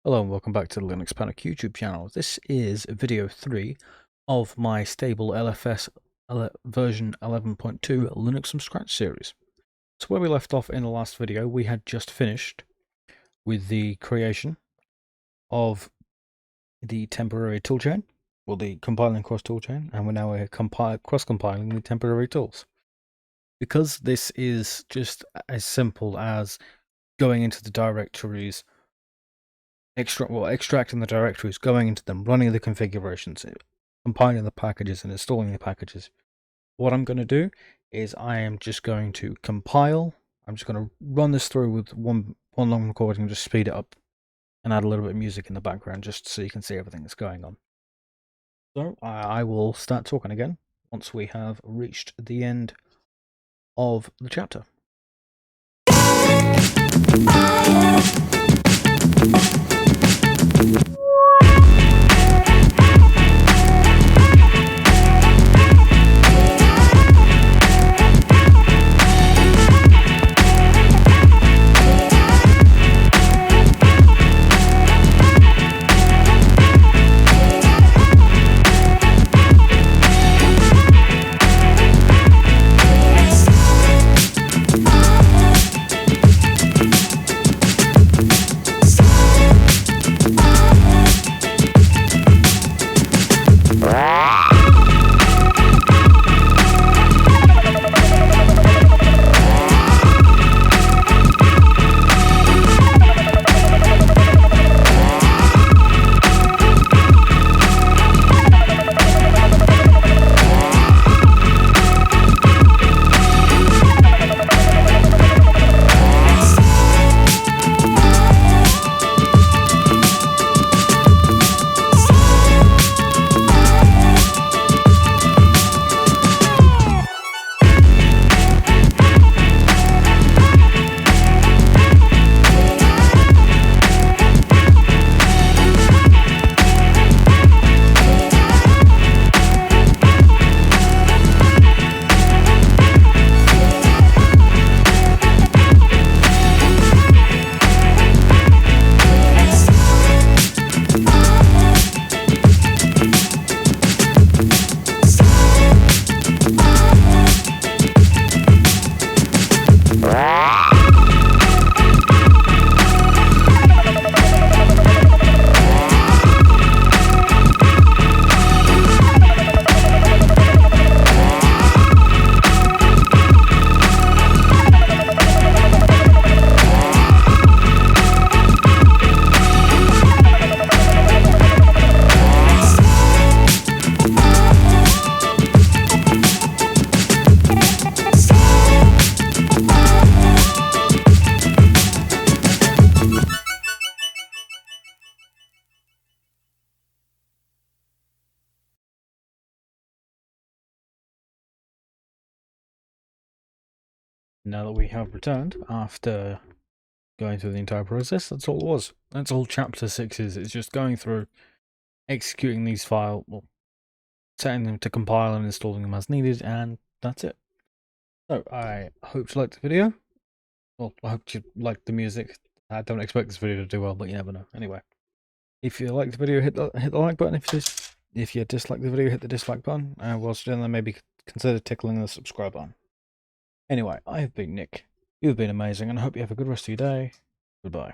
Hello and welcome back to the Linux Panic YouTube channel. This is video 3 of my stable LFS version 11.2 Linux from Scratch series. So where we left off in the last video, we had just finished with the creation of the temporary toolchain, or the compiling cross toolchain, and we're now cross-compiling the temporary tools. Because this is just as simple as going into the directories, extracting the directories, going into them, running the configurations, compiling the packages and installing the packages. What I'm going to do is I am just going to compile. I'm just going to run this through with one long recording, just speed it up and add a little bit of music in the background just so you can see everything that's going on. So I will start talking again once we have reached the end of the chapter. Now that we have returned after going through the entire process, that's all it was. That's all chapter 6 is. It's just going through, executing these files, well, setting them to compile and installing them as needed, and that's it. So I hope you liked the video. Well, I hope you liked the music. I don't expect this video to do well, but you never know. Anyway, if you liked the video, hit the like button. If you dislike the video, hit the dislike button. And whilst you're doing that, maybe consider tickling the subscribe button. Anyway, I have been Nick. You've been amazing, and I hope you have a good rest of your day. Goodbye.